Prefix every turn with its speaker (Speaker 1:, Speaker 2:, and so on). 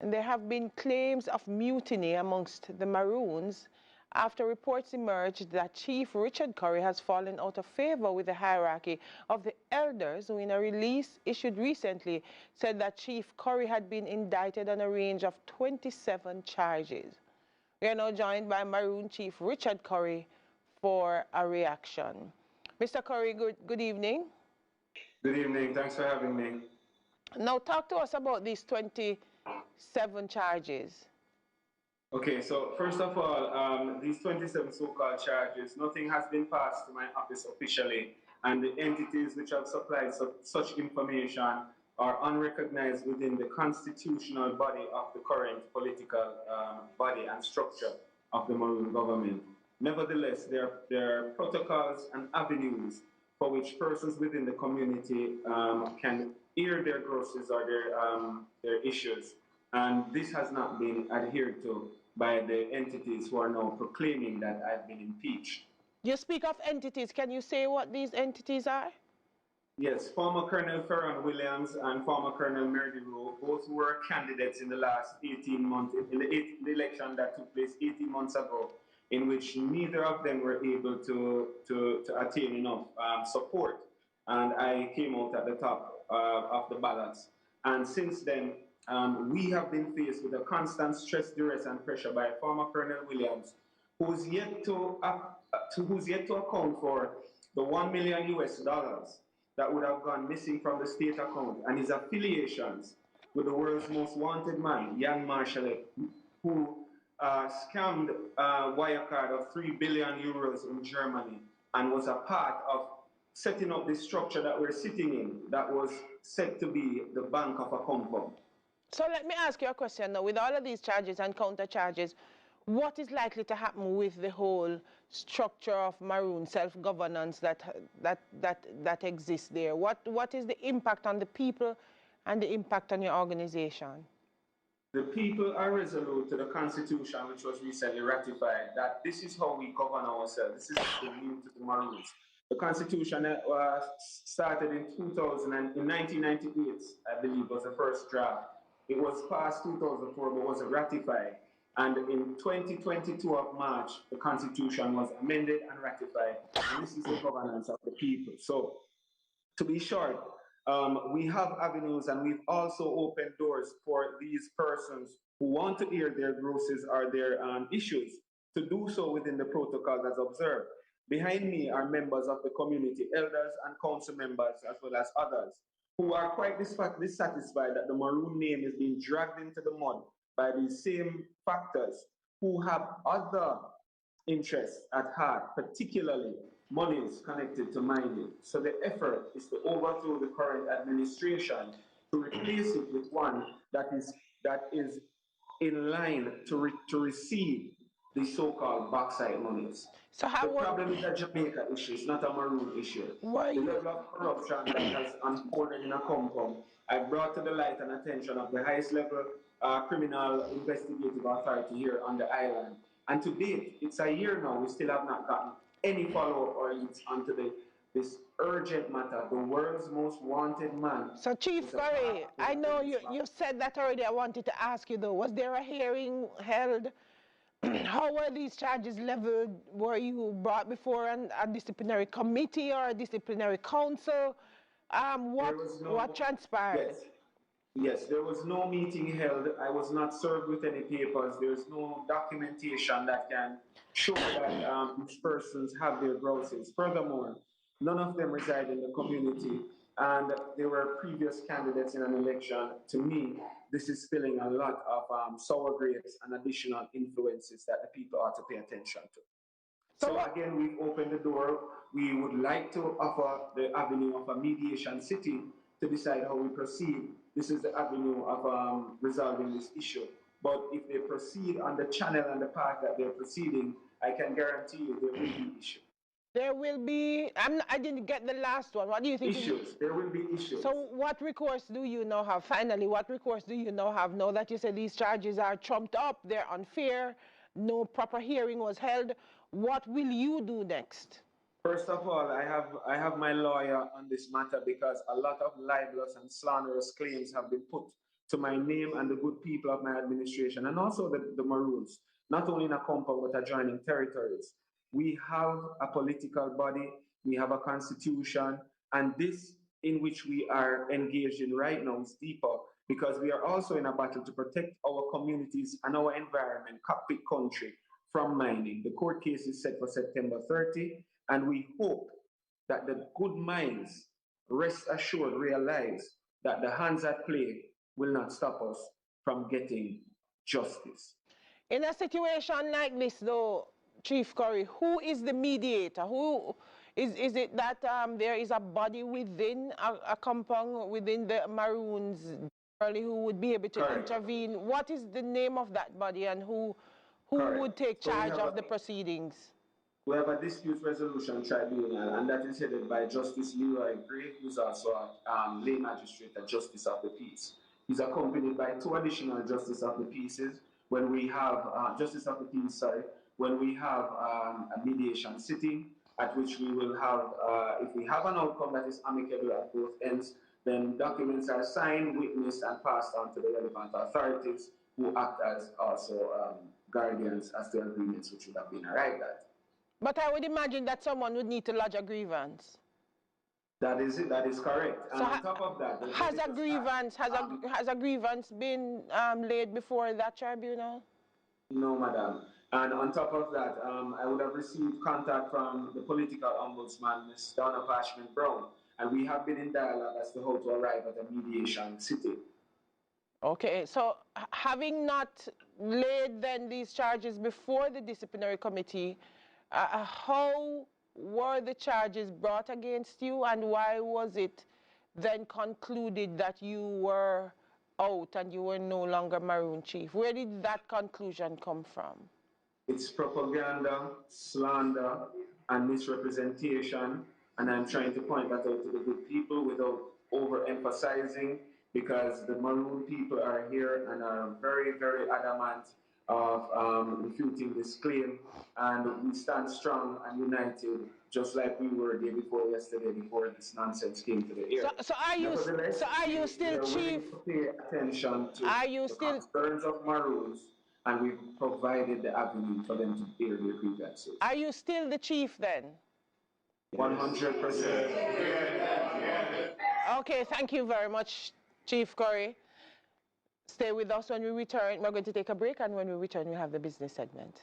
Speaker 1: And there have been claims of mutiny amongst the Maroons after reports emerged that Chief Richard Currie has fallen out of favor with the hierarchy of the elders, who in a release issued recently said that Chief Currie had been indicted on a range of 27 charges. We are now joined by Maroon Chief Richard Currie for a reaction. Mr. Currie, good evening.
Speaker 2: Good evening. Thanks for having me.
Speaker 1: Now talk to us about these 27 charges.
Speaker 2: Okay, so first of all, these 27 so-called charges, nothing has been passed to my office officially, and the entities which have supplied such information are unrecognized within the constitutional body of the current political body and structure of the Maroon government. Nevertheless, there are protocols and avenues for which persons within the community can air their grievances or their issues, and this has not been adhered to by the entities who are now proclaiming that I've been impeached.
Speaker 1: You speak of entities. Can you say what these entities are?
Speaker 2: Yes, former Colonel Ferron Williams and former Colonel Merdirow, both were candidates in the last 18 months, in the election that took place 18 months ago, in which neither of them were able to attain enough support. And I came out at the top of the ballots. And since then, we have been faced with a constant stress, duress, and pressure by former Colonel Williams, who's yet to account for the $1 million US that would have gone missing from the state account, and his affiliations with the world's most wanted man, Jan Marshall, who scammed a Wirecard of 3 billion euros in Germany and was a part of setting up the structure that we're sitting in that was said to be the bank of a compound.
Speaker 1: So let me ask you a question now. With all of these charges and counter charges, what is likely to happen with the whole structure of Maroon self-governance that exists there? What is the impact on the people and the impact on your organization?
Speaker 2: The people are resolute to the Constitution, which was recently ratified, that this is how we govern ourselves. This is new to the Maroons. The Constitution started in 1998, I believe, was the first draft. It was passed 2004, but wasn't ratified. And in 2022 of March, the Constitution was amended and ratified. And this is the governance of the people. So, to be short, we have avenues, and we've also opened doors for these persons who want to air their grievances or their issues to do so within the protocol as observed. Behind me are members of the community, elders and council members, as well as others, who are quite dissatisfied that the Maroon name is being dragged into the mud by these same factors, who have other interests at heart, particularly monies connected to mining. So the effort is to overthrow the current administration to replace it with one that is in line to receive the so-called backside monies. So the problem is a Jamaica issue, it's not a Maroon issue.
Speaker 1: Why
Speaker 2: the level of corruption that has unfolded in a compound, I brought to the light and attention of the highest level criminal investigative authority here on the island. And to date, it's a year now, we still have not gotten any follow-up or leads onto this urgent matter, the world's most wanted man.
Speaker 1: So Chief Currie, I know you said that already. I wanted to ask you though, was there a hearing held? How were these charges leveled? Were you brought before a disciplinary committee or a disciplinary council? What transpired?
Speaker 2: Yes, there was no meeting held. I was not served with any papers. There's no documentation that can show that these persons have their grievances. Furthermore, none of them reside in the community, and they were previous candidates in an election. To me, this is spilling a lot of sour grapes and additional influences that the people ought to pay attention to. So again, we've opened the door. We would like to offer the avenue of a mediation sitting to decide how we proceed. This is the avenue of resolving this issue. But if they proceed on the channel and the path that they're proceeding, I can guarantee you there will be issues.
Speaker 1: There will be, I didn't get the last one. What do you think?
Speaker 2: Issues, there will be issues.
Speaker 1: So what recourse do you now have? Finally, what recourse do you now have now that you said these charges are trumped up, they're unfair, no proper hearing was held? What will you do next?
Speaker 2: First of all, I have my lawyer on this matter because a lot of libelous and slanderous claims have been put to my name and the good people of my administration, and also the Maroons, not only in a compound but adjoining territories. We have a political body, we have a constitution, and this in which we are engaged in right now is deeper because we are also in a battle to protect our communities and our environment, Cockpit Country, from mining. The court case is set for September 30, and we hope that the good minds, rest assured, realize that the hands at play will not stop us from getting justice.
Speaker 1: In a situation like this, though, Chief Currie, who is the mediator? Who is it that there is a body within a compound within the Maroons who would be able to
Speaker 2: Correct.
Speaker 1: intervene? What is the name of that body, and who would take charge of the proceedings?
Speaker 2: We have a dispute resolution tribunal, and that is headed by Justice Leroy Gray, who's also a lay magistrate at Justice of the Peace. He's accompanied by 2 additional Justice of the Peaces when we have Justice of the Peace, when we have a mediation sitting at which we will have, if we have an outcome that is amicable at both ends, then documents are signed, witnessed, and passed on to the relevant authorities who act as also guardians as to agreements which would have been arrived at.
Speaker 1: But I would imagine that someone would need to lodge a grievance.
Speaker 2: That is it. That is correct. And so on top of that,
Speaker 1: has a grievance been laid before that tribunal?
Speaker 2: No, madam. And on top of that, I would have received contact from the political ombudsman, Ms. Donna Pashman Brown, and we have been in dialogue as to how to arrive at a mediation sitting.
Speaker 1: Okay, so having not laid then these charges before the disciplinary committee, how were the charges brought against you, and why was it then concluded that you were out and you were no longer Maroon Chief? Where did that conclusion come from?
Speaker 2: It's propaganda, slander, and misrepresentation, and I'm trying to point that out to the good people without overemphasizing, because the Maroon people are here and are very, very adamant of refuting this claim, and we stand strong and united, just like we were the day before yesterday, before this nonsense came to the air.
Speaker 1: So are you still Chief?
Speaker 2: Pay attention to the concerns of Maroons, and we've provided the avenue for them to air their grievances.
Speaker 1: Are you still the Chief then?
Speaker 2: 100%.
Speaker 1: Okay, thank you very much, Chief Currie. Stay with us when we return. We're going to take a break, and when we return, we have the business segment.